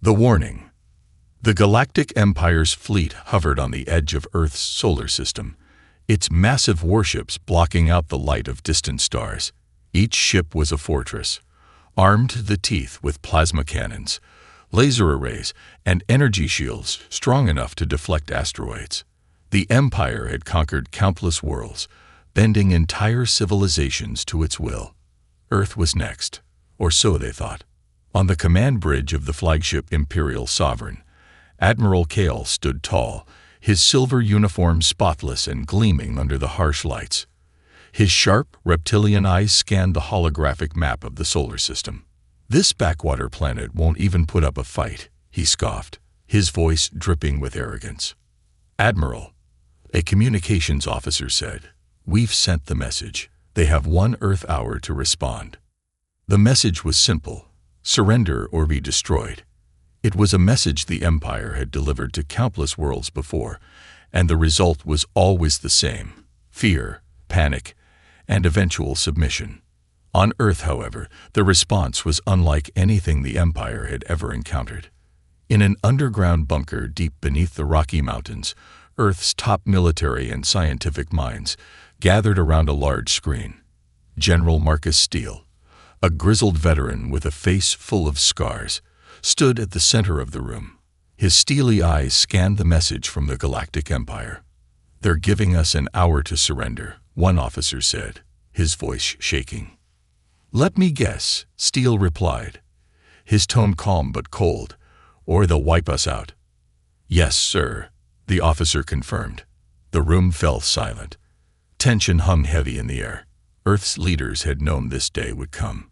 The warning. The Galactic Empire's fleet hovered on the edge of Earth's solar system, its massive warships blocking out the light of distant stars. Each ship was a fortress, armed to the teeth with plasma cannons, laser arrays, and energy shields strong enough to deflect asteroids. The Empire had conquered countless worlds, bending entire civilizations to its will. Earth was next, or so they thought. On the command bridge of the flagship Imperial Sovereign, Admiral Kale stood tall, his silver uniform spotless and gleaming under the harsh lights. His sharp, reptilian eyes scanned the holographic map of the solar system. "This backwater planet won't even put up a fight," he scoffed, his voice dripping with arrogance. "Admiral," a communications officer said, "we've sent the message. They have 1 Earth hour to respond." The message was simple: surrender or be destroyed. It was a message the Empire had delivered to countless worlds before, and the result was always the same: fear, panic, and eventual submission. On Earth, however, the response was unlike anything the Empire had ever encountered. In an underground bunker deep beneath the Rocky Mountains, Earth's top military and scientific minds gathered around a large screen. General Marcus Steele, a grizzled veteran with a face full of scars, stood at the center of the room. His steely eyes scanned the message from the Galactic Empire. "They're giving us an hour to surrender," one officer said, his voice shaking. "Let me guess," Steele replied, his tone calm but cold, "or they'll wipe us out." "Yes, sir," the officer confirmed. The room fell silent. Tension hung heavy in the air. Earth's leaders had known this day would come.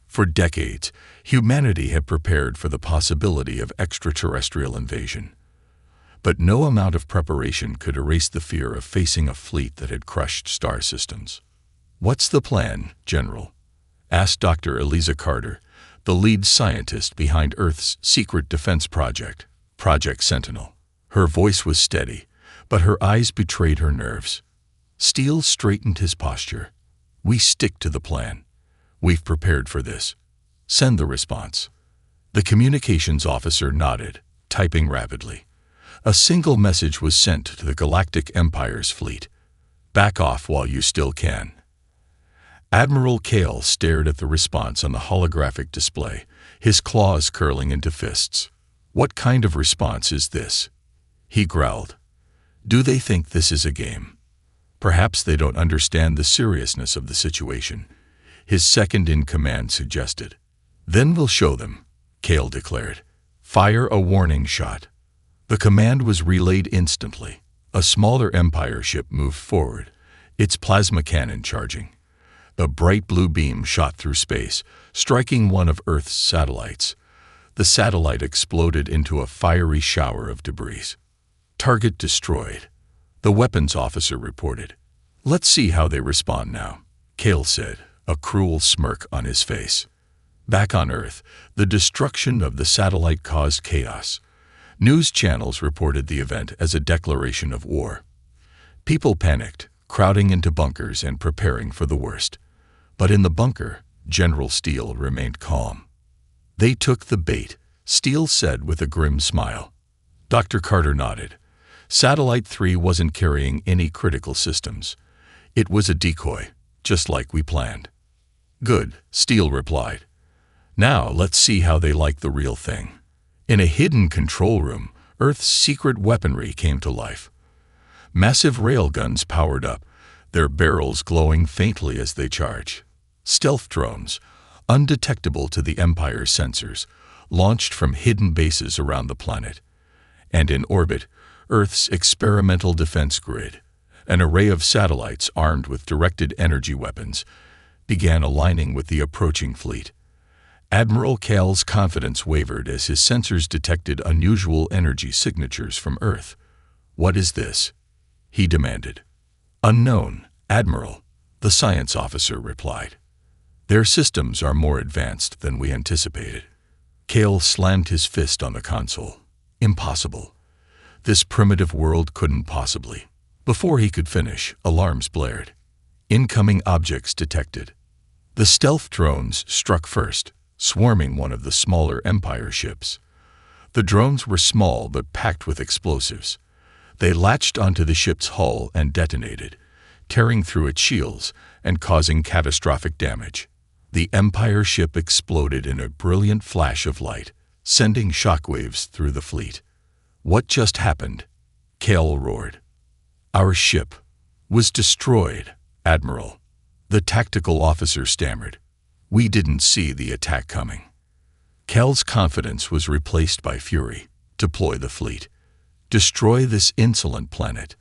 For decades, humanity had prepared for the possibility of extraterrestrial invasion. But no amount of preparation could erase the fear of facing a fleet that had crushed star systems. "What's the plan, General?" asked Dr. Eliza Carter, the lead scientist behind Earth's secret defense project, Project Sentinel. Her voice was steady, but her eyes betrayed her nerves. Steele straightened his posture. "We stick to the plan. We've prepared for this. Send the response." The communications officer nodded, typing rapidly. A single message was sent to the Galactic Empire's fleet: "Back off while you still can." Admiral Kale stared at the response on the holographic display, his claws curling into fists. "What kind of response is this?" he growled. "Do they think this is a game? Perhaps they don't understand the seriousness of the situation," his second-in-command suggested. "Then we'll show them," Kale declared. "Fire a warning shot." The command was relayed instantly. A smaller Empire ship moved forward, its plasma cannon charging. A bright blue beam shot through space, striking one of Earth's satellites. The satellite exploded into a fiery shower of debris. "Target destroyed," the weapons officer reported. "Let's see how they respond now," Kale said, a cruel smirk on his face. Back on Earth, the destruction of the satellite caused chaos. News channels reported the event as a declaration of war. People panicked, crowding into bunkers and preparing for the worst. But in the bunker, General Steele remained calm. "They took the bait," Steele said with a grim smile. Dr. Carter nodded. "Satellite 3 wasn't carrying any critical systems. It was a decoy, just like we planned." "Good," Steele replied. "Now let's see how they like the real thing." In a hidden control room, Earth's secret weaponry came to life. Massive railguns powered up, their barrels glowing faintly as they charged. Stealth drones, undetectable to the Empire's sensors, launched from hidden bases around the planet. And in orbit, Earth's experimental defense grid, an array of satellites armed with directed energy weapons, began aligning with the approaching fleet. Admiral Kale's confidence wavered as his sensors detected unusual energy signatures from Earth. "What is this?" he demanded. "Unknown, Admiral," the science officer replied. "Their systems are more advanced than we anticipated." Kale slammed his fist on the console. "Impossible. This primitive world couldn't possibly." Before he could finish, alarms blared. Incoming objects detected. The stealth drones struck first, swarming one of the smaller Empire ships. The drones were small but packed with explosives. They latched onto the ship's hull and detonated, tearing through its shields and causing catastrophic damage. The Empire ship exploded in a brilliant flash of light, sending shockwaves through the fleet. "What just happened?" Cale roared. "Our ship was destroyed, Admiral," the tactical officer stammered. "We didn't see the attack coming." Cale's confidence was replaced by fury. Deploy the fleet. Destroy this insolent planet.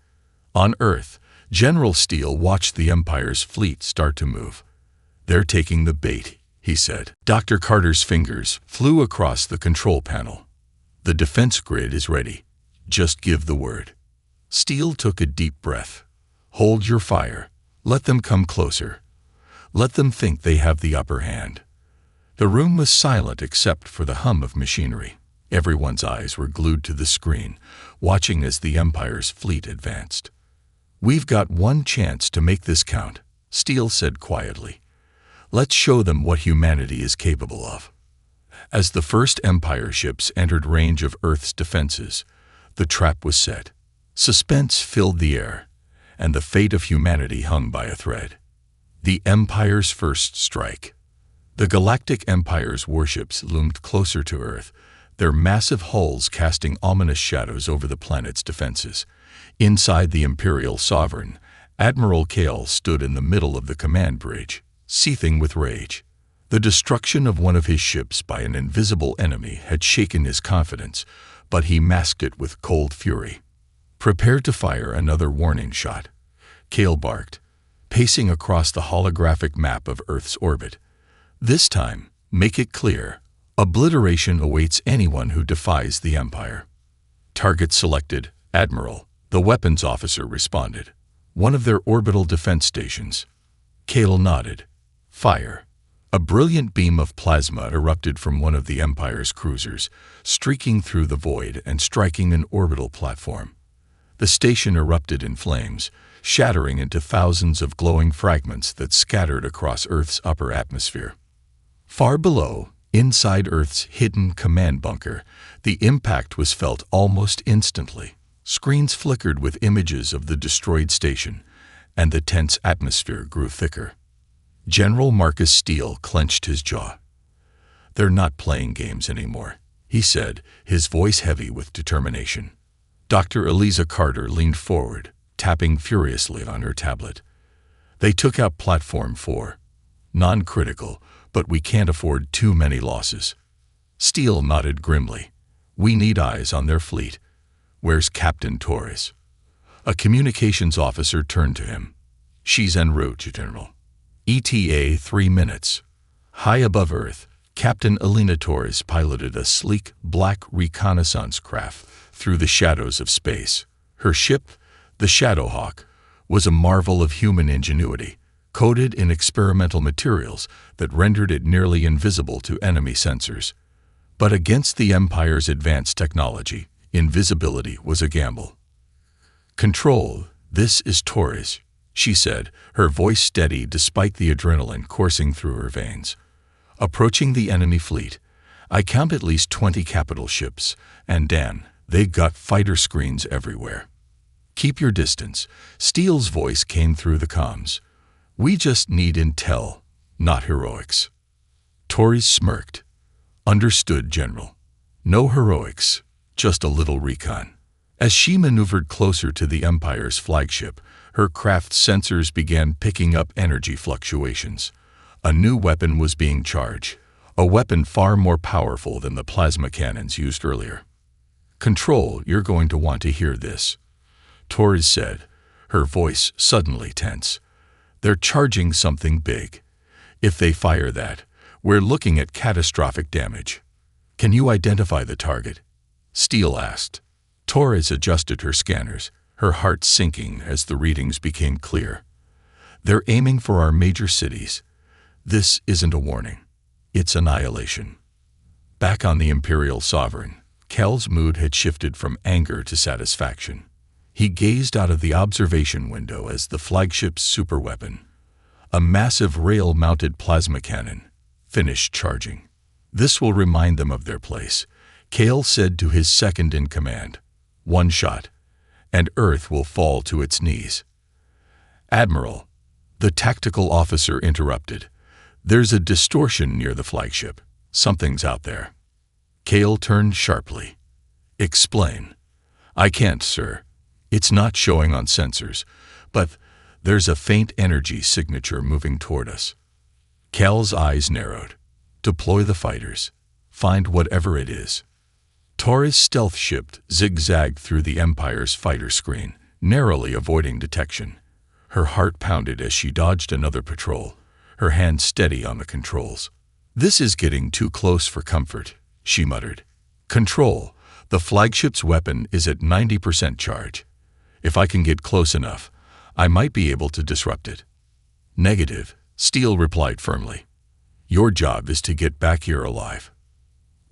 On Earth, General Steele watched the Empire's fleet start to move. "They're taking the bait," he said. Dr. Carter's fingers flew across the control panel. "The defense grid is ready. Just give the word." Steele took a deep breath. "Hold your fire. Let them come closer. Let them think they have the upper hand." The room was silent except for the hum of machinery. Everyone's eyes were glued to the screen, watching as the Empire's fleet advanced. "We've got one chance to make this count," Steele said quietly. "Let's show them what humanity is capable of." As the first Empire ships entered range of Earth's defenses, the trap was set. Suspense filled the air, and the fate of humanity hung by a thread. The Empire's first strike. The Galactic Empire's warships loomed closer to Earth, their massive hulls casting ominous shadows over the planet's defenses. Inside the Imperial Sovereign, Admiral Cale stood in the middle of the command bridge, seething with rage. The destruction of one of his ships by an invisible enemy had shaken his confidence, but he masked it with cold fury. "Prepare to fire another warning shot," Cale barked, pacing across the holographic map of Earth's orbit. "This time, make it clear. Obliteration awaits anyone who defies the Empire." "Target selected, Admiral," the weapons officer responded. "One of their orbital defense stations." Cale nodded. "Fire." A brilliant beam of plasma erupted from one of the Empire's cruisers, streaking through the void and striking an orbital platform. The station erupted in flames, shattering into thousands of glowing fragments that scattered across Earth's upper atmosphere. Far below, inside Earth's hidden command bunker, the impact was felt almost instantly. Screens flickered with images of the destroyed station, and the tense atmosphere grew thicker. General Marcus Steele clenched his jaw. "They're not playing games anymore," he said, his voice heavy with determination. Dr. Eliza Carter leaned forward, tapping furiously on her tablet. "They took out Platform 4. Non-critical, but we can't afford too many losses." Steele nodded grimly. "We need eyes on their fleet. Where's Captain Torres?" A communications officer turned to him. "She's en route, General. ETA 3 minutes." High above Earth, Captain Elena Torres piloted a sleek, black reconnaissance craft through the shadows of space. Her ship, the Shadowhawk, was a marvel of human ingenuity, coated in experimental materials that rendered it nearly invisible to enemy sensors. But against the Empire's advanced technology, invisibility was a gamble. "Control, this is Torres," she said, her voice steady despite the adrenaline coursing through her veins. "Approaching the enemy fleet. I count at least 20 capital ships, and damn, they got fighter screens everywhere. Keep your distance." Steele's voice came through the comms. "We just need intel, not heroics." Torres smirked. "Understood, General. No heroics, just a little recon." As she maneuvered closer to the Empire's flagship, her craft's sensors began picking up energy fluctuations. A new weapon was being charged, a weapon far more powerful than the plasma cannons used earlier. "Control, you're going to want to hear this," Torres said, her voice suddenly tense. "They're charging something big. If they fire that, we're looking at catastrophic damage." "Can you identify the target?" Steele asked. Torres adjusted her scanners, her heart sinking as the readings became clear. "They're aiming for our major cities. This isn't a warning. It's annihilation." Back on the Imperial Sovereign, Cale's mood had shifted from anger to satisfaction. He gazed out of the observation window as the flagship's superweapon, a massive rail-mounted plasma cannon, finished charging. "This will remind them of their place," Cale said to his second-in-command. "One shot, and Earth will fall to its knees." "Admiral," the tactical officer interrupted, "there's a distortion near the flagship. Something's out there." Cale turned sharply. "Explain." "I can't, sir. It's not showing on sensors, but there's a faint energy signature moving toward us." Cale's eyes narrowed. "Deploy the fighters. Find whatever it is." Torres' stealth ship zigzagged through the Empire's fighter screen, narrowly avoiding detection. Her heart pounded as she dodged another patrol, her hand steady on the controls. "This is getting too close for comfort," she muttered. "Control, the flagship's weapon is at 90% charge. If I can get close enough, I might be able to disrupt it." "Negative," Steele replied firmly. "Your job is to get back here alive."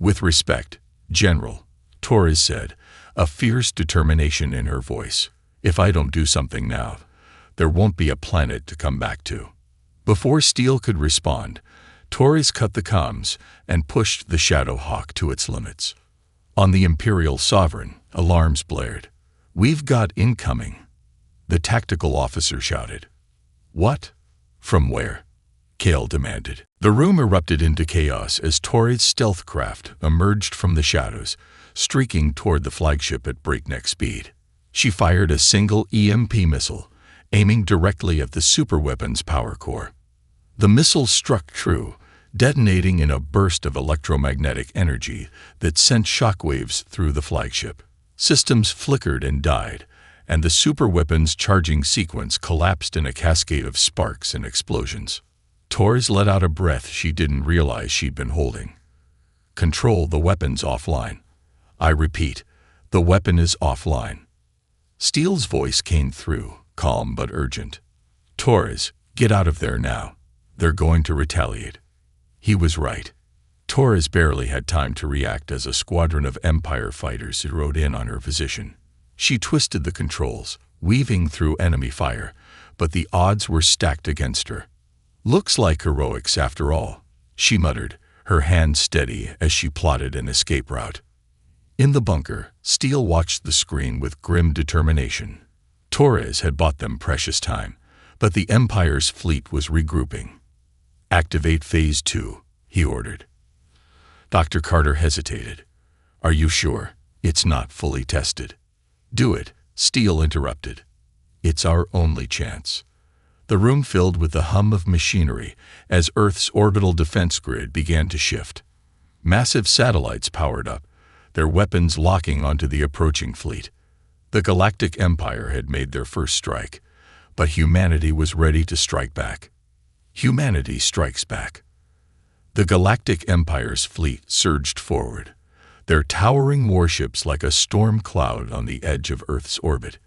"With respect, General," Torres said, a fierce determination in her voice. "If I don't do something now, there won't be a planet to come back to." Before Steele could respond, Torres cut the comms and pushed the Shadow Hawk to its limits. On the Imperial Sovereign, alarms blared. "We've got incoming," the tactical officer shouted. "What? From where?" Cale demanded. The room erupted into chaos as Torres' stealth craft emerged from the shadows, streaking toward the flagship at breakneck speed. She fired a single EMP missile, aiming directly at the superweapon's power core. The missile struck true, detonating in a burst of electromagnetic energy that sent shockwaves through the flagship. Systems flickered and died, and the superweapon's charging sequence collapsed in a cascade of sparks and explosions. Torres let out a breath she didn't realize she'd been holding. "Control, the weapon's offline. I repeat, the weapon is offline." Steele's voice came through, calm but urgent. "Torres, get out of there now. They're going to retaliate." He was right. Torres barely had time to react as a squadron of Empire fighters zeroed in on her position. She twisted the controls, weaving through enemy fire, but the odds were stacked against her. "Looks like heroics after all," she muttered, her hand steady as she plotted an escape route. In the bunker, Steele watched the screen with grim determination. Torres had bought them precious time, but the Empire's fleet was regrouping. "Activate Phase 2, he ordered. Dr. Carter hesitated. "Are you sure? It's not fully tested." "Do it," Steele interrupted. "It's our only chance." The room filled with the hum of machinery as Earth's orbital defense grid began to shift. Massive satellites powered up, their weapons locking onto the approaching fleet. The Galactic Empire had made their first strike, but humanity was ready to strike back. Humanity strikes back. The Galactic Empire's fleet surged forward, their towering warships like a storm cloud on the edge of Earth's orbit.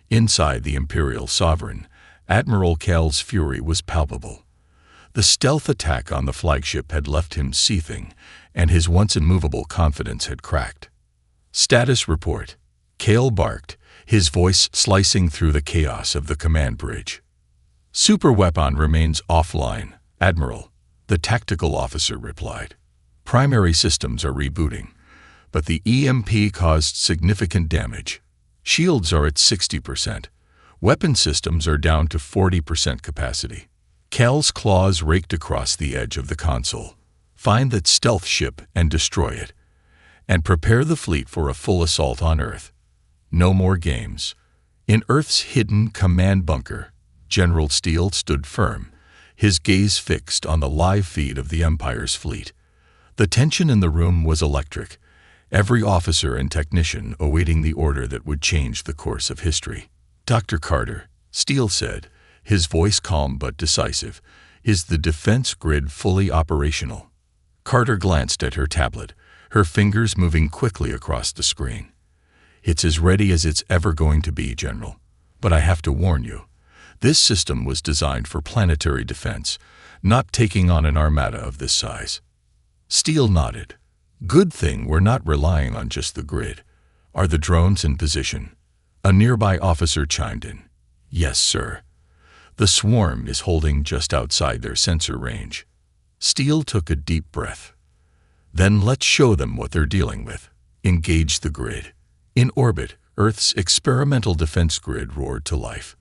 Inside the Imperial Sovereign, Admiral Cale's fury was palpable. The stealth attack on the flagship had left him seething, and his once immovable confidence had cracked. "Status report," Cale barked, his voice slicing through the chaos of the command bridge. "Superweapon remains offline, Admiral," the tactical officer replied. "Primary systems are rebooting, but the EMP caused significant damage. Shields are at 60%. Weapon systems are down to 40% capacity." Cale's claws raked across the edge of the console. "Find that stealth ship and destroy it. And prepare the fleet for a full assault on Earth. No more games." In Earth's hidden command bunker, General Steele stood firm, his gaze fixed on the live feed of the Empire's fleet. The tension in the room was electric, every officer and technician awaiting the order that would change the course of history. "Dr. Carter," Steele said, his voice calm but decisive, "is the defense grid fully operational?" Carter glanced at her tablet, her fingers moving quickly across the screen. "It's as ready as it's ever going to be, General. But I have to warn you, this system was designed for planetary defense, not taking on an armada of this size." Steele nodded. "Good thing we're not relying on just the grid. Are the drones in position?" A nearby officer chimed in. "Yes, sir. The swarm is holding just outside their sensor range." Steele took a deep breath. "Then let's show them what they're dealing with." Engage the grid. In orbit, Earth's experimental defense grid roared to life.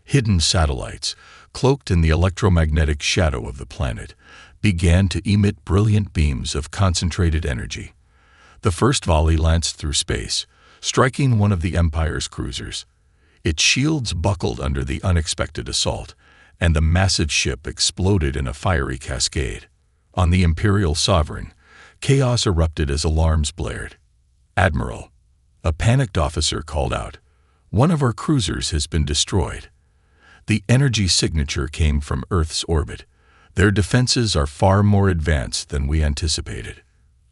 Hidden satellites, cloaked in the electromagnetic shadow of the planet, began to emit brilliant beams of concentrated energy. The first volley lanced through space, striking one of the Empire's cruisers. Its shields buckled under the unexpected assault, and the massive ship exploded in a fiery cascade. On the Imperial Sovereign, chaos erupted as alarms blared. "Admiral," a panicked officer called out, "one of our cruisers has been destroyed." The energy signature came from Earth's orbit. "Their defenses are far more advanced than we anticipated."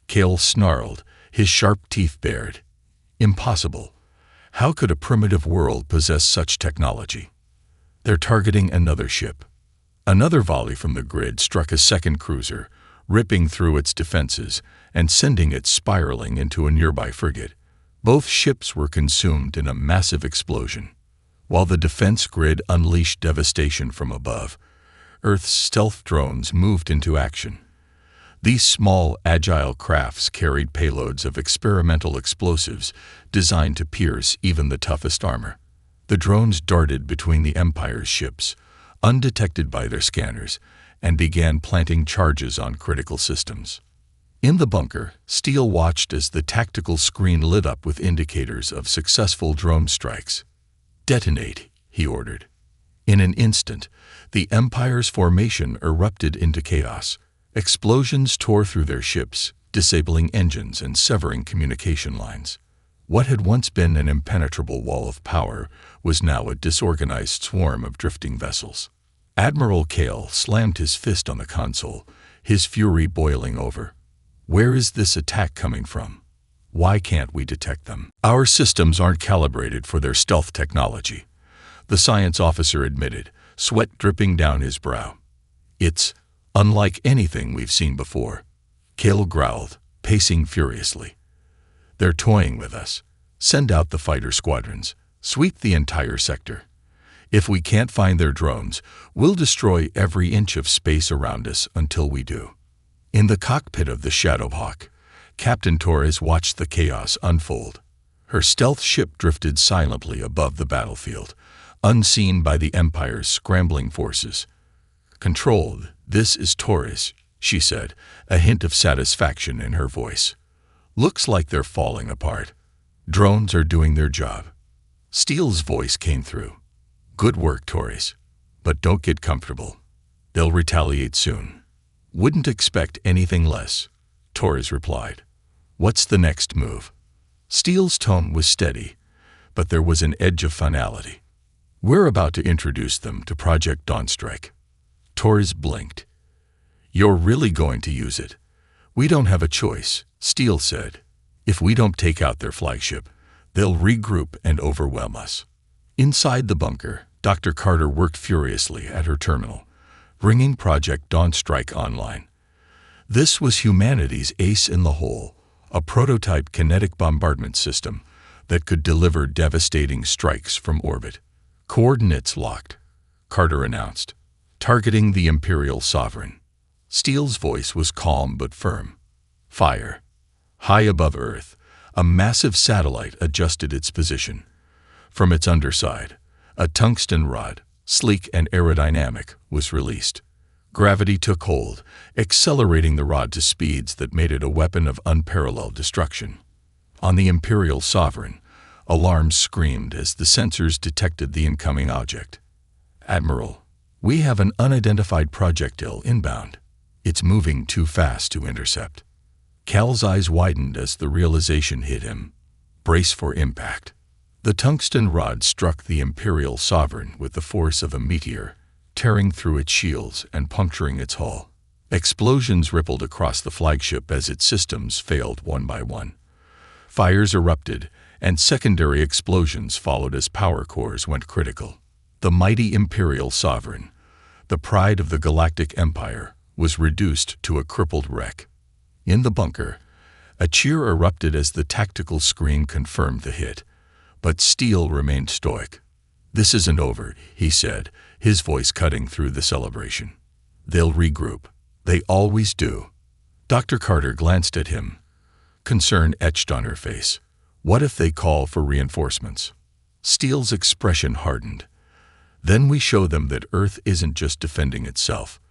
Cale snarled, his sharp teeth bared. "Impossible. How could a primitive world possess such technology?" "They're targeting another ship." Another volley from the grid struck a second cruiser, ripping through its defenses and sending it spiraling into a nearby frigate. Both ships were consumed in a massive explosion. While the defense grid unleashed devastation from above, Earth's stealth drones moved into action. These small, agile crafts carried payloads of experimental explosives designed to pierce even the toughest armor. The drones darted between the Empire's ships, undetected by their scanners, and began planting charges on critical systems. In the bunker, Steele watched as the tactical screen lit up with indicators of successful drone strikes. "Detonate," he ordered. In an instant, the Empire's formation erupted into chaos. Explosions tore through their ships, disabling engines and severing communication lines. What had once been an impenetrable wall of power was now a disorganized swarm of drifting vessels. Admiral Cale slammed his fist on the console, his fury boiling over. "Where is this attack coming from? Why can't we detect them?" "Our systems aren't calibrated for their stealth technology," the science officer admitted, sweat dripping down his brow. "It's unlike anything we've seen before," Cale growled, pacing furiously. "They're toying with us. Send out the fighter squadrons. Sweep the entire sector. If we can't find their drones, we'll destroy every inch of space around us until we do." In the cockpit of the Shadowhawk, Captain Torres watched the chaos unfold. Her stealth ship drifted silently above the battlefield, unseen by the Empire's scrambling forces. "Controlled, this is Torres," she said, a hint of satisfaction in her voice. "Looks like they're falling apart. Drones are doing their job." Steele's voice came through. "Good work, Torres. But don't get comfortable. They'll retaliate soon." "Wouldn't expect anything less," Torres replied. "What's the next move?" Steele's tone was steady, but there was an edge of finality. "We're about to introduce them to Project Dawnstrike." Torres blinked. "You're really going to use it?" "We don't have a choice," Steele said. "If we don't take out their flagship, they'll regroup and overwhelm us." Inside the bunker, Dr. Carter worked furiously at her terminal, bringing Project Dawnstrike online. This was humanity's ace in the hole, a prototype kinetic bombardment system that could deliver devastating strikes from orbit. "Coordinates locked," Carter announced, targeting the Imperial Sovereign. Steele's voice was calm but firm. "Fire." High above Earth, a massive satellite adjusted its position. From its underside, a tungsten rod, sleek and aerodynamic, was released. Gravity took hold, accelerating the rod to speeds that made it a weapon of unparalleled destruction. On the Imperial Sovereign, alarms screamed as the sensors detected the incoming object. "Admiral, we have an unidentified projectile inbound. It's moving too fast to intercept." Cal's eyes widened as the realization hit him. Brace for impact. The tungsten rod struck the Imperial Sovereign with the force of a meteor, tearing through its shields and puncturing its hull. Explosions rippled across the flagship as its systems failed one by one. Fires erupted, and secondary explosions followed as power cores went critical. The mighty Imperial Sovereign, the pride of the Galactic Empire, was reduced to a crippled wreck. In the bunker, a cheer erupted as the tactical screen confirmed the hit, but Steele remained stoic. "This isn't over," he said, his voice cutting through the celebration. "They'll regroup. They always do." Dr. Carter glanced at him. concern etched on her face. What if they call for reinforcements? Steele's expression hardened. Then we show them that Earth isn't just defending itself.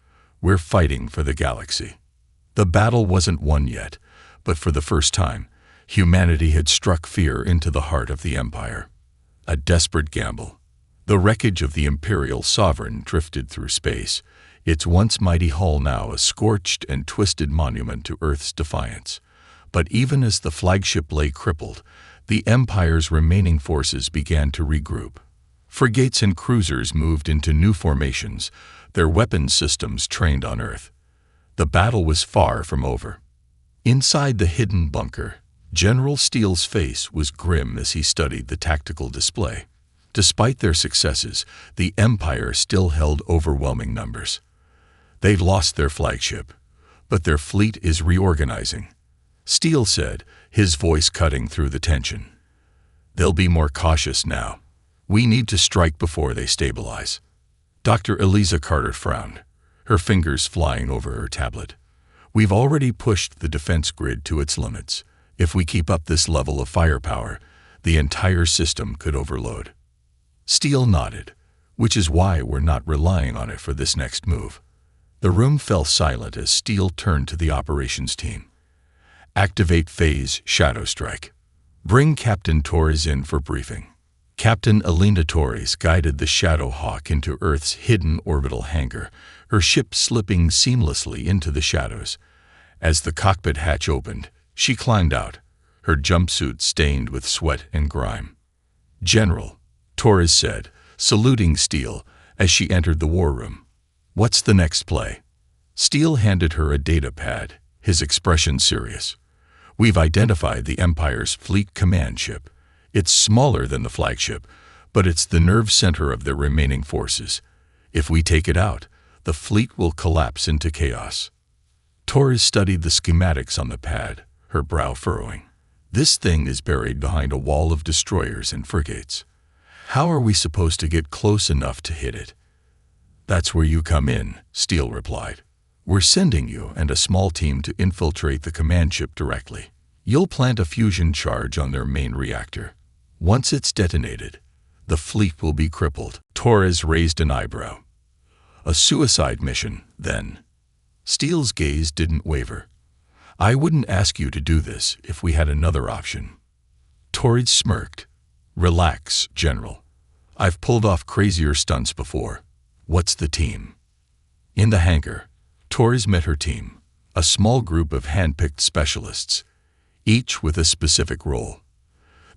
We're fighting for the galaxy. The battle wasn't won yet, but for the first time, humanity had struck fear into the heart of the Empire. A desperate gamble. The wreckage of the Imperial Sovereign drifted through space, its once mighty hull now a scorched and twisted monument to Earth's defiance. But even as the flagship lay crippled, the Empire's remaining forces began to regroup. Frigates and cruisers moved into new formations, their weapons systems trained on Earth. The battle was far from over. Inside the hidden bunker, General Steele's face was grim as he studied the tactical display. Despite their successes, the Empire still held overwhelming numbers. They'd lost their flagship, but their fleet is reorganizing. Steele said, his voice cutting through the tension. They'll be more cautious now. We need to strike before they stabilize. Dr. Eliza Carter frowned, her fingers flying over her tablet. We've already pushed the defense grid to its limits. If we keep up this level of firepower, the entire system could overload. Steele nodded, which is why we're not relying on it for this next move. The room fell silent as Steele turned to the operations team. Activate phase Shadow Strike. Bring Captain Torres in for briefing. Captain Elena Torres guided the Shadow Hawk into Earth's hidden orbital hangar, her ship slipping seamlessly into the shadows. As the cockpit hatch opened, she climbed out, her jumpsuit stained with sweat and grime. General, Torres said, saluting Steele as she entered the war room. What's the next play? Steele handed her a data pad, his expression serious. We've identified the Empire's fleet command ship. It's smaller than the flagship, but it's the nerve center of their remaining forces. If we take it out, the fleet will collapse into chaos. Torres studied the schematics on the pad, her brow furrowing. This thing is buried behind a wall of destroyers and frigates. How are we supposed to get close enough to hit it? That's where you come in, Steele replied. We're sending you and a small team to infiltrate the command ship directly. You'll plant a fusion charge on their main reactor. Once it's detonated, the fleet will be crippled. Torres raised an eyebrow. A suicide mission, then. Steele's gaze didn't waver. I wouldn't ask you to do this if we had another option. Torres smirked. Relax, General. I've pulled off crazier stunts before. What's the team? In the hangar, Torres met her team, a small group of hand-picked specialists, each with a specific role.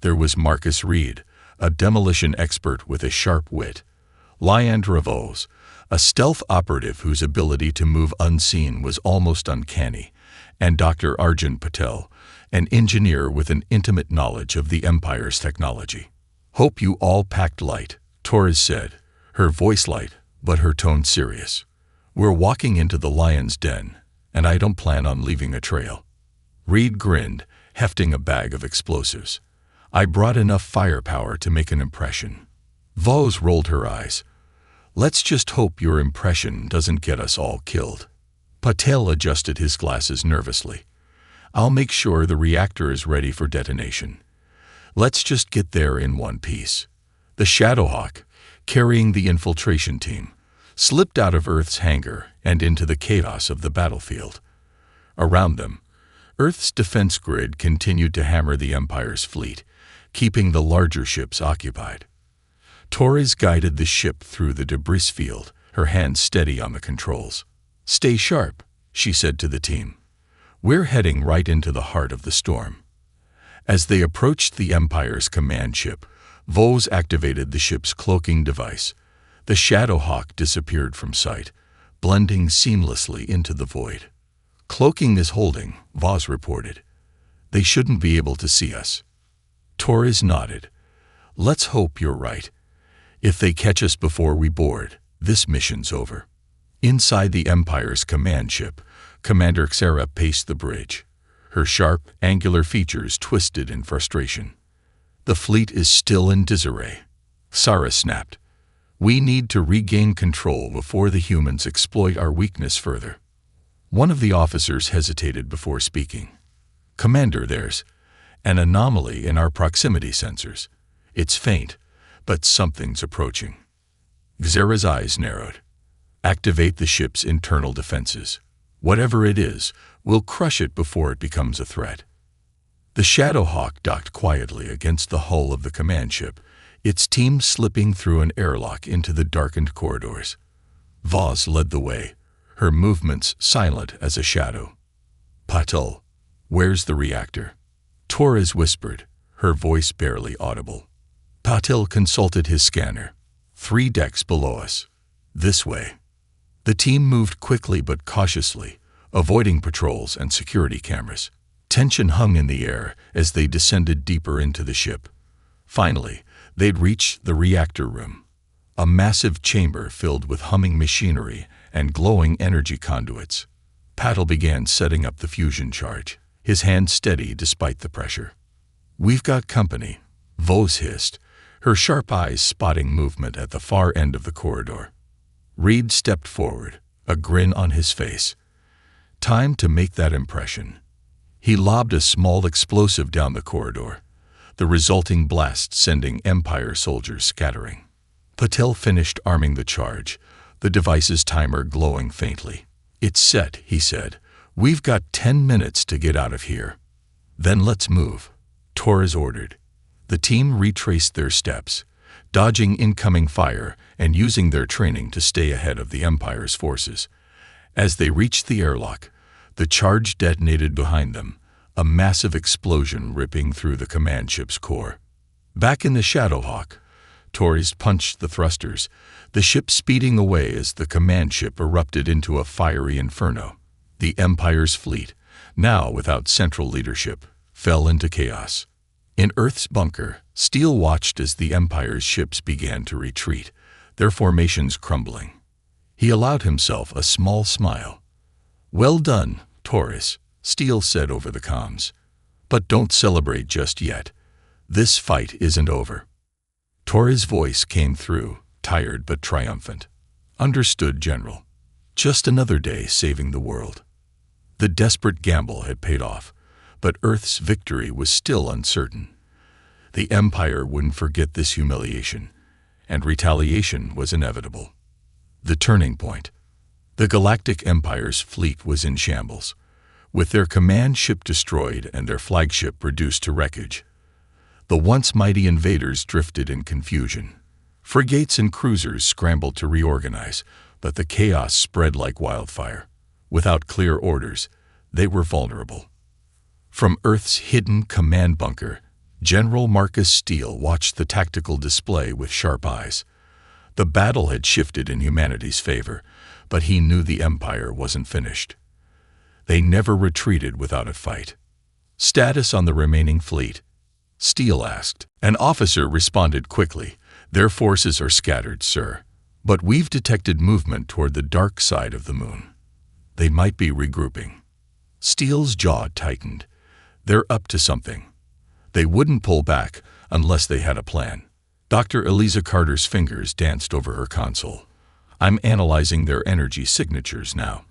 There was Marcus Reed, a demolition expert with a sharp wit, Leandra Vos, a stealth operative whose ability to move unseen was almost uncanny, and Dr. Arjun Patel, an engineer with an intimate knowledge of the Empire's technology. Hope you all packed light, Torres said, her voice light, but her tone serious. We're walking into the lion's den, and I don't plan on leaving a trail. Reed grinned, hefting a bag of explosives. I brought enough firepower to make an impression. Vos rolled her eyes. Let's just hope your impression doesn't get us all killed. Patel adjusted his glasses nervously. I'll make sure the reactor is ready for detonation. Let's just get there in one piece. The Shadowhawk, carrying the infiltration team, slipped out of Earth's hangar and into the chaos of the battlefield. Around them, Earth's defense grid continued to hammer the Empire's fleet, keeping the larger ships occupied. Torres guided the ship through the debris field, her hands steady on the controls. Stay sharp, she said to the team. We're heading right into the heart of the storm. As they approached the Empire's command ship, Vos activated the ship's cloaking device. The Shadowhawk disappeared from sight, blending seamlessly into the void. Cloaking is holding, Vos reported. They shouldn't be able to see us. Torres nodded. Let's hope you're right. If they catch us before we board, this mission's over. Inside the Empire's command ship, Commander Xera paced the bridge, her sharp, angular features twisted in frustration. The fleet is still in disarray. Sara snapped. We need to regain control before the humans exploit our weakness further. One of the officers hesitated before speaking. "Commander, there's an anomaly in our proximity sensors. It's faint, but something's approaching." Xera's eyes narrowed. "Activate the ship's internal defenses. Whatever it is, we'll crush it before it becomes a threat." The Shadowhawk docked quietly against the hull of the command ship, its team slipping through an airlock into the darkened corridors. Vaz led the way, her movements silent as a shadow. "Patel, where's the reactor?" Torres whispered, her voice barely audible. Patel consulted his scanner. 3 decks below us. This way." The team moved quickly but cautiously, avoiding patrols and security cameras. Tension hung in the air as they descended deeper into the ship. Finally, they'd reached the reactor room, a massive chamber filled with humming machinery and glowing energy conduits. Patel began setting up the fusion charge, his hand steady despite the pressure. "We've got company," Vos hissed, her sharp eyes spotting movement at the far end of the corridor. Reed stepped forward, a grin on his face. Time to make that impression. He lobbed a small explosive down the corridor, the resulting blast sending Empire soldiers scattering. Patel finished arming the charge, the device's timer glowing faintly. "It's set," he said. "We've got 10 minutes to get out of here." "Then let's move," Torres ordered. The team retraced their steps, dodging incoming fire and using their training to stay ahead of the Empire's forces. As they reached the airlock, the charge detonated behind them, a massive explosion ripping through the command ship's core. Back in the Shadowhawk, Torres punched the thrusters, the ship speeding away as the command ship erupted into a fiery inferno. The Empire's fleet, now without central leadership, fell into chaos. In Earth's bunker, Steele watched as the Empire's ships began to retreat, their formations crumbling. He allowed himself a small smile. "Well done, Torres," Steele said over the comms. "But don't celebrate just yet. This fight isn't over." Torres' voice came through, tired but triumphant. "Understood, General. Just another day saving the world." The desperate gamble had paid off, but Earth's victory was still uncertain. The Empire wouldn't forget this humiliation, and retaliation was inevitable. The turning point. The Galactic Empire's fleet was in shambles, with their command ship destroyed and their flagship reduced to wreckage. The once mighty invaders drifted in confusion. Frigates and cruisers scrambled to reorganize, but the chaos spread like wildfire. Without clear orders, they were vulnerable. From Earth's hidden command bunker, General Marcus Steele watched the tactical display with sharp eyes. The battle had shifted in humanity's favor, but he knew the Empire wasn't finished. They never retreated without a fight. "Status on the remaining fleet?" Steele asked. An officer responded quickly. "Their forces are scattered, sir. But we've detected movement toward the dark side of the moon. They might be regrouping." Steele's jaw tightened. "They're up to something. They wouldn't pull back unless they had a plan." Dr. Eliza Carter's fingers danced over her console. "I'm analyzing their energy signatures now.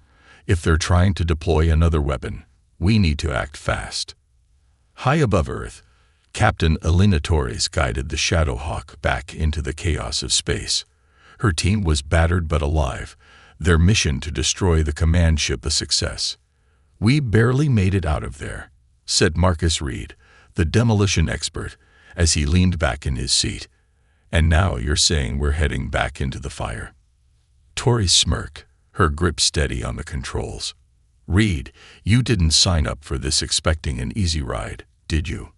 If they're trying to deploy another weapon, we need to act fast." High above Earth, Captain Elena Torres guided the Shadowhawk back into the chaos of space. Her team was battered but alive, their mission to destroy the command ship a success. "We barely made it out of there," said Marcus Reed, the demolition expert, as he leaned back in his seat. "And now you're saying we're heading back into the fire." Torres smirked, her grip steady on the controls. "Reed, you didn't sign up for this expecting an easy ride, did you?"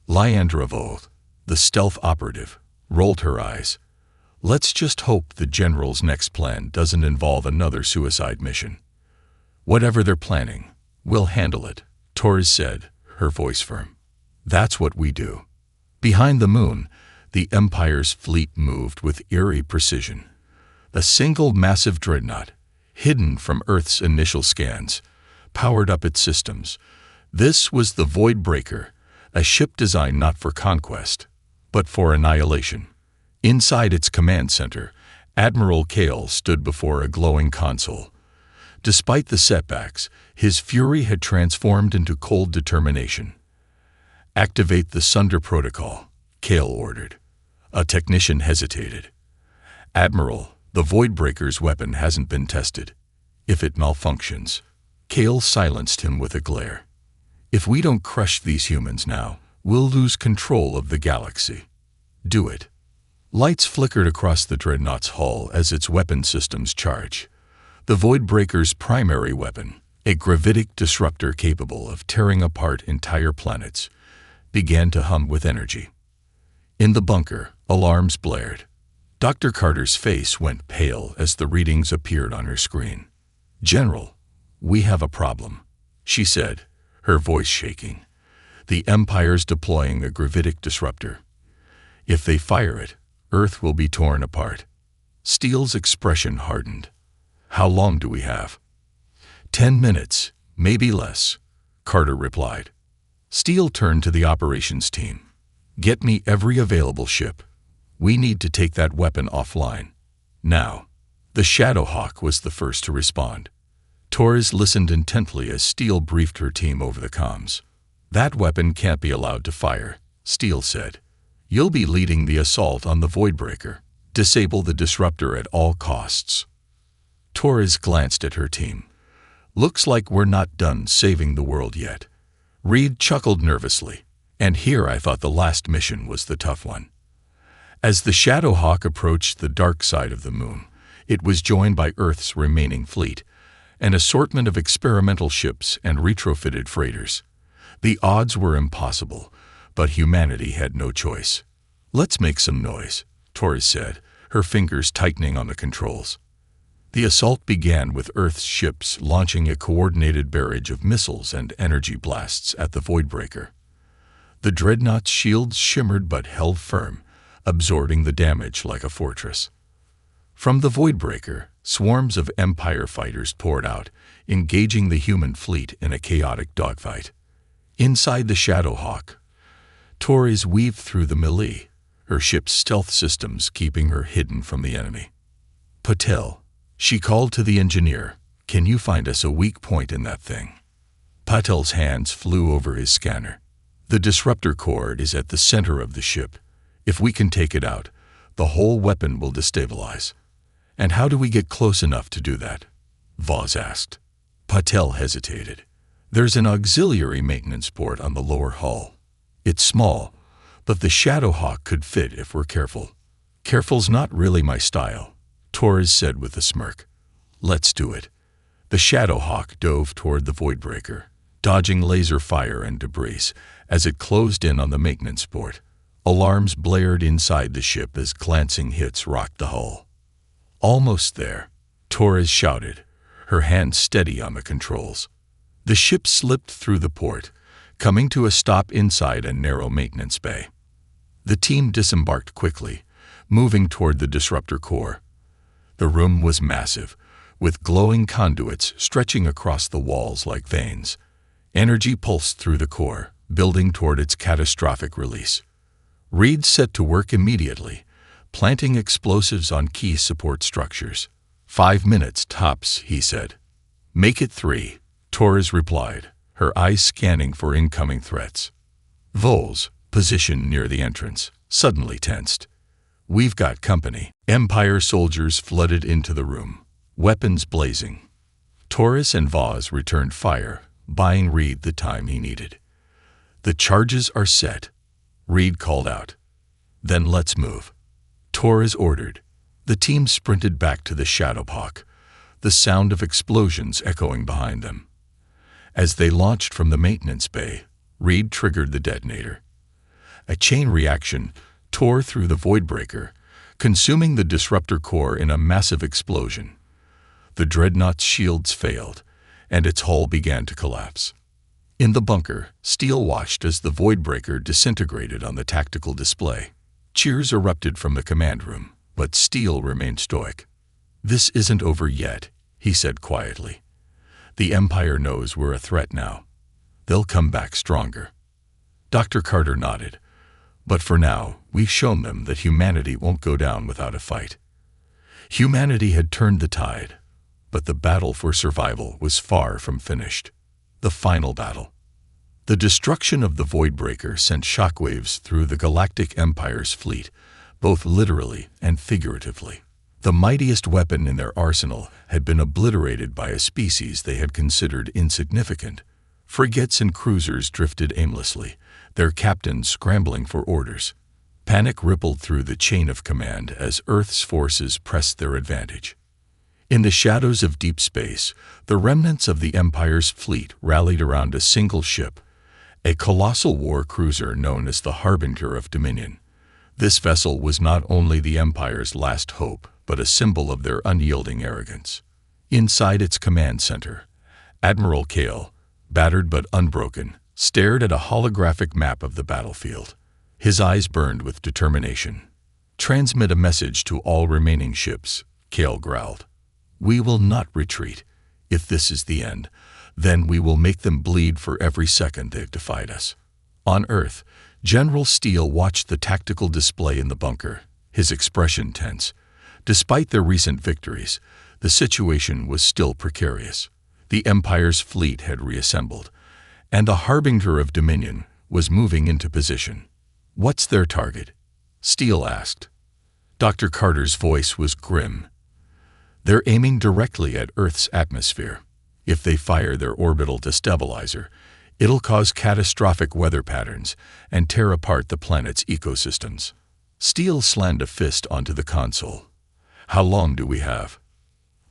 Lyandra Voth, the stealth operative, rolled her eyes. "Let's just hope the General's next plan doesn't involve another suicide mission." "Whatever they're planning, we'll handle it," Torres said, her voice firm. "That's what we do." Behind the moon, the Empire's fleet moved with eerie precision. A single massive dreadnought, hidden from Earth's initial scans, powered up its systems. This was the Void Breaker, a ship designed not for conquest, but for annihilation. Inside its command center, Admiral Kale stood before a glowing console. Despite the setbacks, his fury had transformed into cold determination. "Activate the Sunder Protocol," Kale ordered. A technician hesitated. "Admiral, the Voidbreaker's weapon hasn't been tested. If it malfunctions..." Kale silenced him with a glare. "If we don't crush these humans now, we'll lose control of the galaxy. Do it." Lights flickered across the Dreadnought's hull as its weapon systems charge. The Voidbreaker's primary weapon, a gravitic disruptor capable of tearing apart entire planets, began to hum with energy. In the bunker, alarms blared. Dr. Carter's face went pale as the readings appeared on her screen. "General, we have a problem," she said, her voice shaking. "The Empire's deploying a gravitic disruptor. If they fire it, Earth will be torn apart." Steele's expression hardened. "How long do we have?" 10 minutes, maybe less," Carter replied. Steele turned to the operations team. "Get me every available ship. We need to take that weapon offline. Now." The Shadowhawk was the first to respond. Torres listened intently as Steele briefed her team over the comms. "That weapon can't be allowed to fire," Steele said. "You'll be leading the assault on the Voidbreaker. Disable the disruptor at all costs." Torres glanced at her team. "Looks like we're not done saving the world yet." Reed chuckled nervously. "And here I thought the last mission was the tough one." As the Shadowhawk approached the dark side of the moon, it was joined by Earth's remaining fleet, an assortment of experimental ships and retrofitted freighters. The odds were impossible, but humanity had no choice. "Let's make some noise," Torres said, her fingers tightening on the controls. The assault began with Earth's ships launching a coordinated barrage of missiles and energy blasts at the Voidbreaker. The Dreadnought's shields shimmered but held firm, absorbing the damage like a fortress. From the Voidbreaker, swarms of Empire fighters poured out, engaging the human fleet in a chaotic dogfight. Inside the Shadowhawk, Torres weaved through the melee, her ship's stealth systems keeping her hidden from the enemy. "Patel," she called to the engineer, "can you find us a weak point in that thing?" Patel's hands flew over his scanner. "The disruptor core is at the center of the ship. If we can take it out, the whole weapon will destabilize." "And how do we get close enough to do that?" Voss asked. Patel hesitated. "There's an auxiliary maintenance port on the lower hull. It's small, but the Shadowhawk could fit if we're careful." "Careful's not really my style," Torres said with a smirk. "Let's do it." The Shadowhawk dove toward the Voidbreaker, dodging laser fire and debris as it closed in on the maintenance port. Alarms blared inside the ship as glancing hits rocked the hull. "Almost there," Torres shouted, her hand steady on the controls. The ship slipped through the port, coming to a stop inside a narrow maintenance bay. The team disembarked quickly, moving toward the disruptor core. The room was massive, with glowing conduits stretching across the walls like veins. Energy pulsed through the core, building toward its catastrophic release. Reed set to work immediately, planting explosives on key support structures. 5 minutes tops, he said. "Make it 3, Torres replied, her eyes scanning for incoming threats. Vols, positioned near the entrance, suddenly tensed. "We've got company." Empire soldiers flooded into the room, weapons blazing. Torres and Voss returned fire, buying Reed the time he needed. "The charges are set," Reed called out. "Then let's move," Torres ordered. The team sprinted back to the Shadowhawk, the sound of explosions echoing behind them. As they launched from the maintenance bay, Reed triggered the detonator. A chain reaction tore through the Voidbreaker, consuming the disruptor core in a massive explosion. The Dreadnought's shields failed, and its hull began to collapse. In the bunker, Steele watched as the Voidbreaker disintegrated on the tactical display. Cheers erupted from the command room, but Steele remained stoic. "This isn't over yet," he said quietly. "The Empire knows we're a threat now. They'll come back stronger." Dr. Carter nodded. "But for now, we've shown them that humanity won't go down without a fight." Humanity had turned the tide. But the battle for survival was far from finished. The final battle. The destruction of the Voidbreaker sent shockwaves through the Galactic Empire's fleet, both literally and figuratively. The mightiest weapon in their arsenal had been obliterated by a species they had considered insignificant. Frigates and cruisers drifted aimlessly, their captains scrambling for orders. Panic rippled through the chain of command as Earth's forces pressed their advantage. In the shadows of deep space, the remnants of the Empire's fleet rallied around a single ship, a colossal war cruiser known as the Harbinger of Dominion. This vessel was not only the Empire's last hope, but a symbol of their unyielding arrogance. Inside its command center, Admiral Kale, battered but unbroken, stared at a holographic map of the battlefield. His eyes burned with determination. "Transmit a message to all remaining ships," Kale growled. "We will not retreat. If this is the end, then we will make them bleed for every second they've defied us." On Earth, General Steele watched the tactical display in the bunker, his expression tense. Despite their recent victories, the situation was still precarious. The Empire's fleet had reassembled, and the Harbinger of Dominion was moving into position. "What's their target?" Steele asked. Dr. Carter's voice was grim. "They're aiming directly at Earth's atmosphere. If they fire their orbital destabilizer, it'll cause catastrophic weather patterns and tear apart the planet's ecosystems." Steele slammed a fist onto the console. "How long do we have?"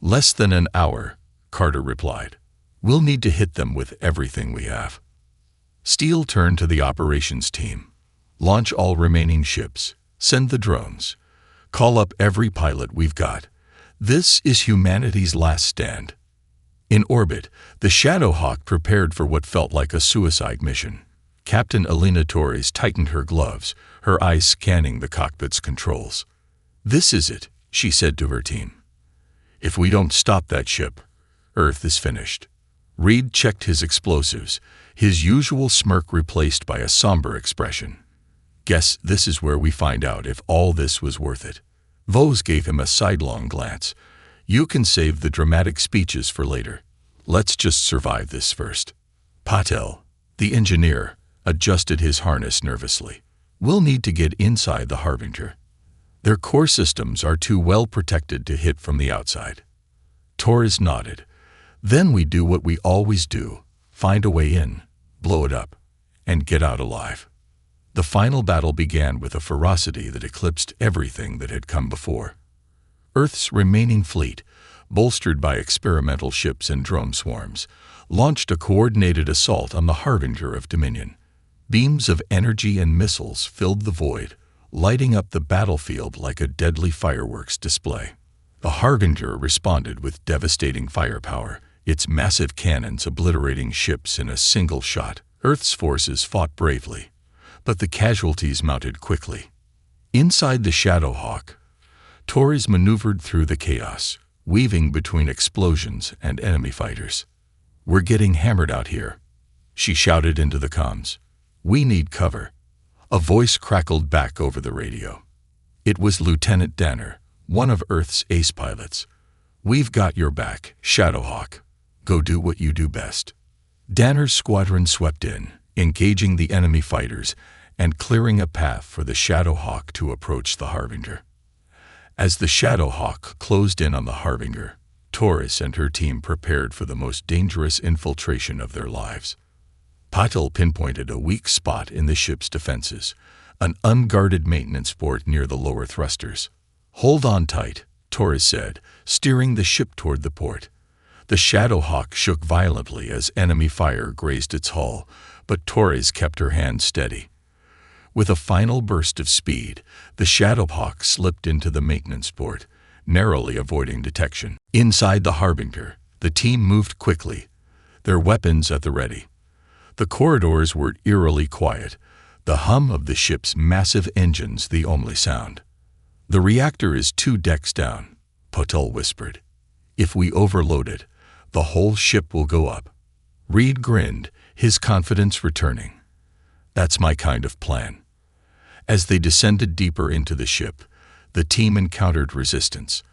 "Less than an hour," Carter replied. "We'll need to hit them with everything we have." Steele turned to the operations team. "Launch all remaining ships. Send the drones. Call up every pilot we've got. This is humanity's last stand." In orbit, the Shadowhawk prepared for what felt like a suicide mission. Captain Elena Torres tightened her gloves, her eyes scanning the cockpit's controls. "This is it," she said to her team. "If we don't stop that ship, Earth is finished." Reed checked his explosives, his usual smirk replaced by a somber expression. "Guess this is where we find out if all this was worth it." Vose gave him a sidelong glance. "You can save the dramatic speeches for later. Let's just survive this first." Patel, the engineer, adjusted his harness nervously. "We'll need to get inside the Harbinger. Their core systems are too well protected to hit from the outside." Torres nodded. "Then we do what we always do, find a way in, blow it up, and get out alive." The final battle began with a ferocity that eclipsed everything that had come before. Earth's remaining fleet, bolstered by experimental ships and drone swarms, launched a coordinated assault on the Harbinger of Dominion. Beams of energy and missiles filled the void, lighting up the battlefield like a deadly fireworks display. The Harbinger responded with devastating firepower, its massive cannons obliterating ships in a single shot. Earth's forces fought bravely, but the casualties mounted quickly. Inside the Shadowhawk, Torres maneuvered through the chaos, weaving between explosions and enemy fighters. "We're getting hammered out here," she shouted into the comms. "We need cover." A voice crackled back over the radio. It was Lieutenant Danner, one of Earth's ace pilots. "We've got your back, Shadowhawk. Go do what you do best." Danner's squadron swept in, engaging the enemy fighters and clearing a path for the Shadowhawk to approach the Harbinger. As the Shadowhawk closed in on the Harbinger, Torres and her team prepared for the most dangerous infiltration of their lives. Patel pinpointed a weak spot in the ship's defenses, an unguarded maintenance port near the lower thrusters. "Hold on tight," Torres said, steering the ship toward the port. The Shadowhawk shook violently as enemy fire grazed its hull, but Torres kept her hand steady. With a final burst of speed, the Shadowhawk slipped into the maintenance port, narrowly avoiding detection. Inside the Harbinger, the team moved quickly, their weapons at the ready. The corridors were eerily quiet, the hum of the ship's massive engines the only sound. "The reactor is 2 decks down," Patel whispered. "If we overload it, the whole ship will go up." Reed grinned, his confidence returning. "That's my kind of plan." As they descended deeper into the ship, the team encountered resistance.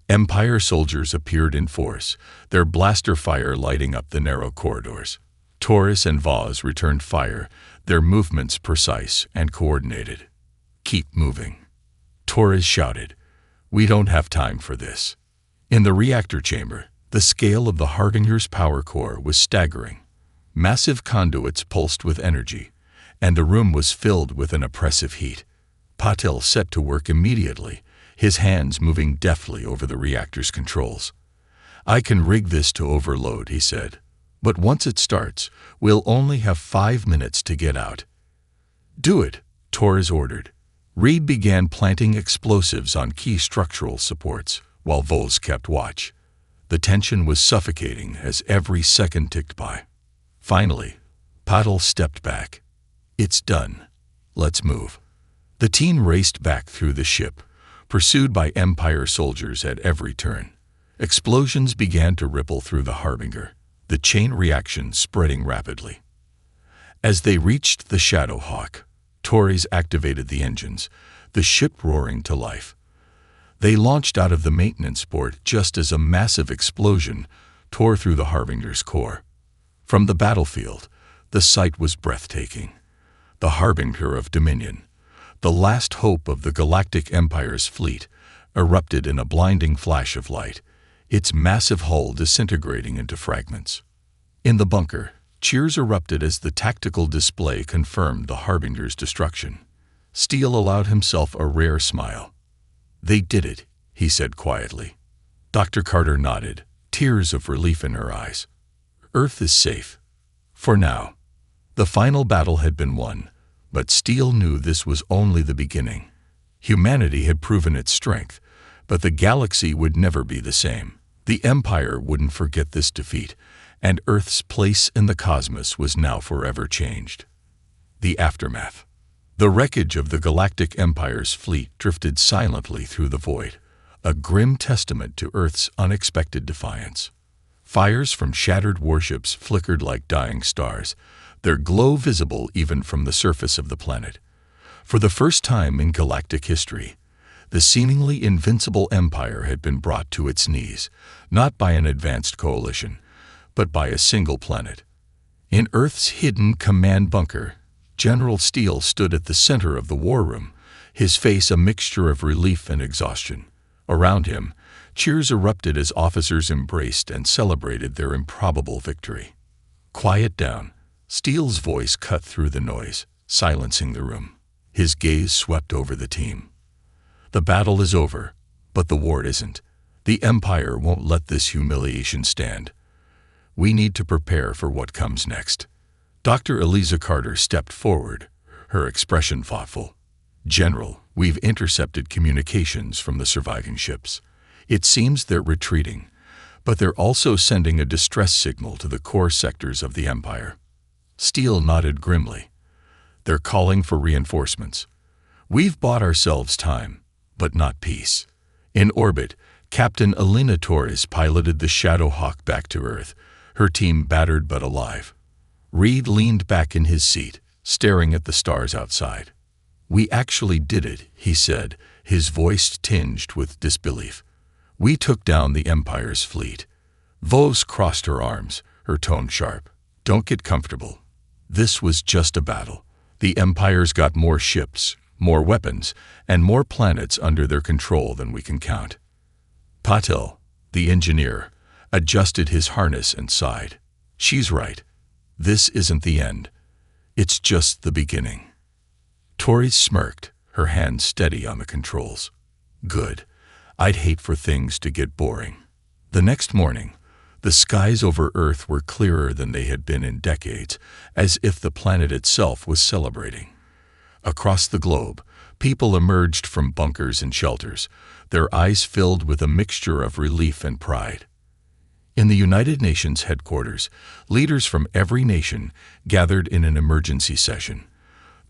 Empire soldiers appeared in force, their blaster fire lighting up the narrow corridors. Taurus and Vaz returned fire, their movements precise and coordinated. "Keep moving," Taurus shouted. "We don't have time for this." In the reactor chamber, the scale of the Harbinger's power core was staggering. Massive conduits pulsed with energy, and the room was filled with an oppressive heat. Patil set to work immediately, his hands moving deftly over the reactor's controls. "I can rig this to overload," he said. "But once it starts, we'll only have 5 minutes to get out." "Do it," Torres ordered. Reed began planting explosives on key structural supports, while Vaz kept watch. The tension was suffocating as every second ticked by. Finally, Patil stepped back. "It's done. Let's move." The team raced back through the ship, pursued by Empire soldiers at every turn. Explosions began to ripple through the Harbinger, the chain reaction spreading rapidly. As they reached the Shadowhawk, Torres activated the engines, the ship roaring to life. They launched out of the maintenance port just as a massive explosion tore through the Harbinger's core. From the battlefield, the sight was breathtaking. The Harbinger of Dominion, the last hope of the Galactic Empire's fleet, erupted in a blinding flash of light, its massive hull disintegrating into fragments. In the bunker, cheers erupted as the tactical display confirmed the Harbinger's destruction. Steele allowed himself a rare smile. "They did it," he said quietly. Dr. Carter nodded, tears of relief in her eyes. "Earth is safe. For now." The final battle had been won, but Steele knew this was only the beginning. Humanity had proven its strength, but the galaxy would never be the same. The Empire wouldn't forget this defeat, and Earth's place in the cosmos was now forever changed. The aftermath. The wreckage of the Galactic Empire's fleet drifted silently through the void, a grim testament to Earth's unexpected defiance. Fires from shattered warships flickered like dying stars, their glow visible even from the surface of the planet. For the first time in galactic history, the seemingly invincible empire had been brought to its knees, not by an advanced coalition, but by a single planet. In Earth's hidden command bunker, General Steele stood at the center of the war room, his face a mixture of relief and exhaustion. Around him, cheers erupted as officers embraced and celebrated their improbable victory. "Quiet down," Steele's voice cut through the noise, silencing the room. His gaze swept over the team. "The battle is over, but the war isn't. The Empire won't let this humiliation stand. We need to prepare for what comes next." Dr. Eliza Carter stepped forward, her expression thoughtful. "General, we've intercepted communications from the surviving ships. It seems they're retreating, but they're also sending a distress signal to the core sectors of the Empire." Steele nodded grimly. "They're calling for reinforcements. We've bought ourselves time, but not peace." In orbit, Captain Elena Torres piloted the Shadowhawk back to Earth, her team battered but alive. Reed leaned back in his seat, staring at the stars outside. "We actually did it," he said, his voice tinged with disbelief. "We took down the Empire's fleet." Vaz crossed her arms, her tone sharp. "Don't get comfortable. This was just a battle. The Empire's got more ships, more weapons, and more planets under their control than we can count." Patil, the engineer, adjusted his harness and sighed. "She's right. This isn't the end. It's just the beginning." Torres smirked, her hand steady on the controls. "Good. I'd hate for things to get boring." The next morning, the skies over Earth were clearer than they had been in decades, as if the planet itself was celebrating. Across the globe, people emerged from bunkers and shelters, their eyes filled with a mixture of relief and pride. In the United Nations headquarters, leaders from every nation gathered in an emergency session.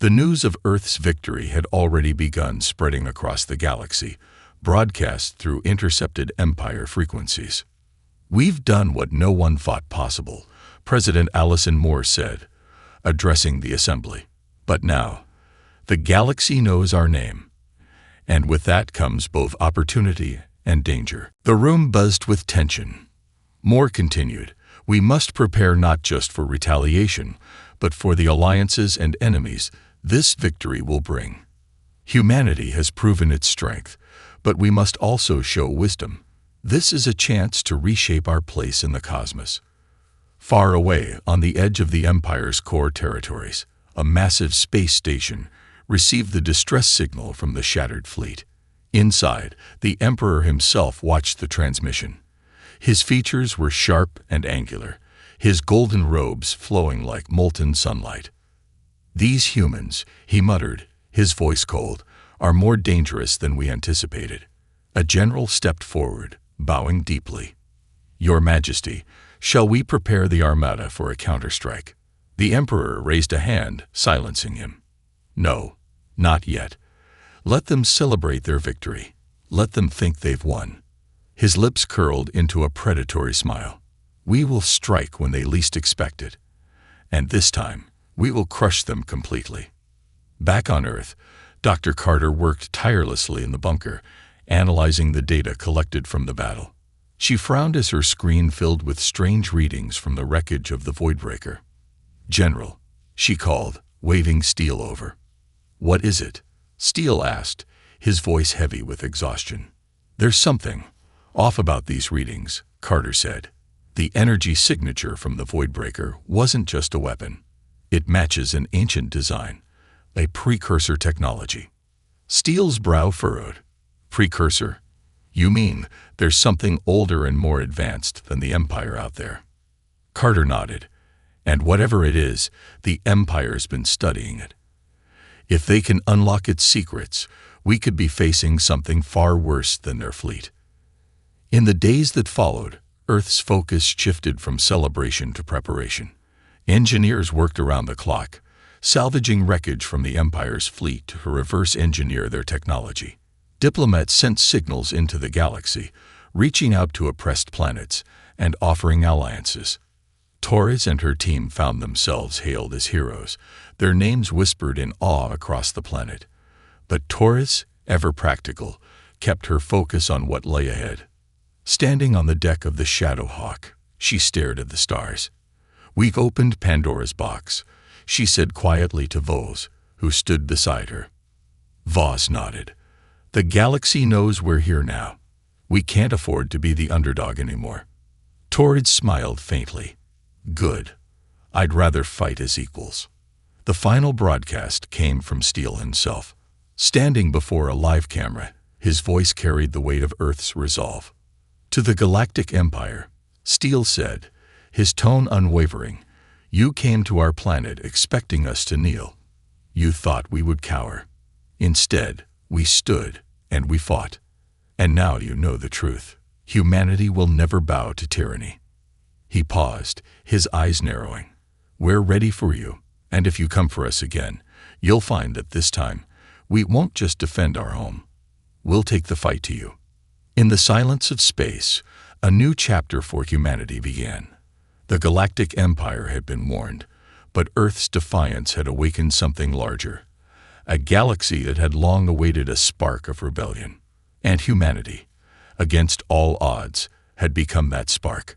The news of Earth's victory had already begun spreading across the galaxy, broadcast through intercepted Empire frequencies. "We've done what no one thought possible," President Allison Moore said, addressing the assembly. "But now, the galaxy knows our name. And with that comes both opportunity and danger. The room buzzed with tension. Moore continued, "We must prepare not just for retaliation, but for the alliances and enemies this victory will bring. Humanity has proven its strength, but we must also show wisdom. This is a chance to reshape our place in the cosmos." Far away, on the edge of the Empire's core territories, a massive space station received the distress signal from the shattered fleet. Inside, the Emperor himself watched the transmission. His features were sharp and angular, his golden robes flowing like molten sunlight. "These humans," he muttered, his voice cold, "are more dangerous than we anticipated." A general stepped forward, bowing deeply. "Your Majesty, shall we prepare the Armada for a counterstrike?" The Emperor raised a hand, silencing him. "No, not yet. Let them celebrate their victory. Let them think they've won." His lips curled into a predatory smile. "We will strike when they least expect it. And this time, we will crush them completely." Back on Earth, Dr. Carter worked tirelessly in the bunker, analyzing the data collected from the battle. She frowned as her screen filled with strange readings from the wreckage of the Voidbreaker. "General," she called, waving Steele over. "What is it?" Steele asked, his voice heavy with exhaustion. "There's something off about these readings," Carter said. "The energy signature from the Voidbreaker wasn't just a weapon. It matches an ancient design, a precursor technology." Steele's brow furrowed. "Precursor? You mean there's something older and more advanced than the Empire out there?" Carter nodded. "And whatever it is, the Empire's been studying it. If they can unlock its secrets, we could be facing something far worse than their fleet." In the days that followed, Earth's focus shifted from celebration to preparation. Engineers worked around the clock, salvaging wreckage from the Empire's fleet to reverse engineer their technology. Diplomats sent signals into the galaxy, reaching out to oppressed planets and offering alliances. Torres and her team found themselves hailed as heroes, their names whispered in awe across the planet. But Torres, ever practical, kept her focus on what lay ahead. Standing on the deck of the Shadowhawk, she stared at the stars. "We've opened Pandora's box," she said quietly to Vos, who stood beside her. Vos nodded. "The galaxy knows we're here now. We can't afford to be the underdog anymore." Torres smiled faintly. "Good. I'd rather fight as equals." The final broadcast came from Steele himself. Standing before a live camera, his voice carried the weight of Earth's resolve. "To the Galactic Empire," Steele said, his tone unwavering, "you came to our planet expecting us to kneel. You thought we would cower. Instead, we stood and we fought. And now you know the truth. Humanity will never bow to tyranny." He paused, his eyes narrowing. "We're ready for you, and if you come for us again, you'll find that this time, we won't just defend our home. We'll take the fight to you." In the silence of space, a new chapter for humanity began. The Galactic Empire had been warned, but Earth's defiance had awakened something larger. A galaxy that had long awaited a spark of rebellion. And humanity, against all odds, had become that spark.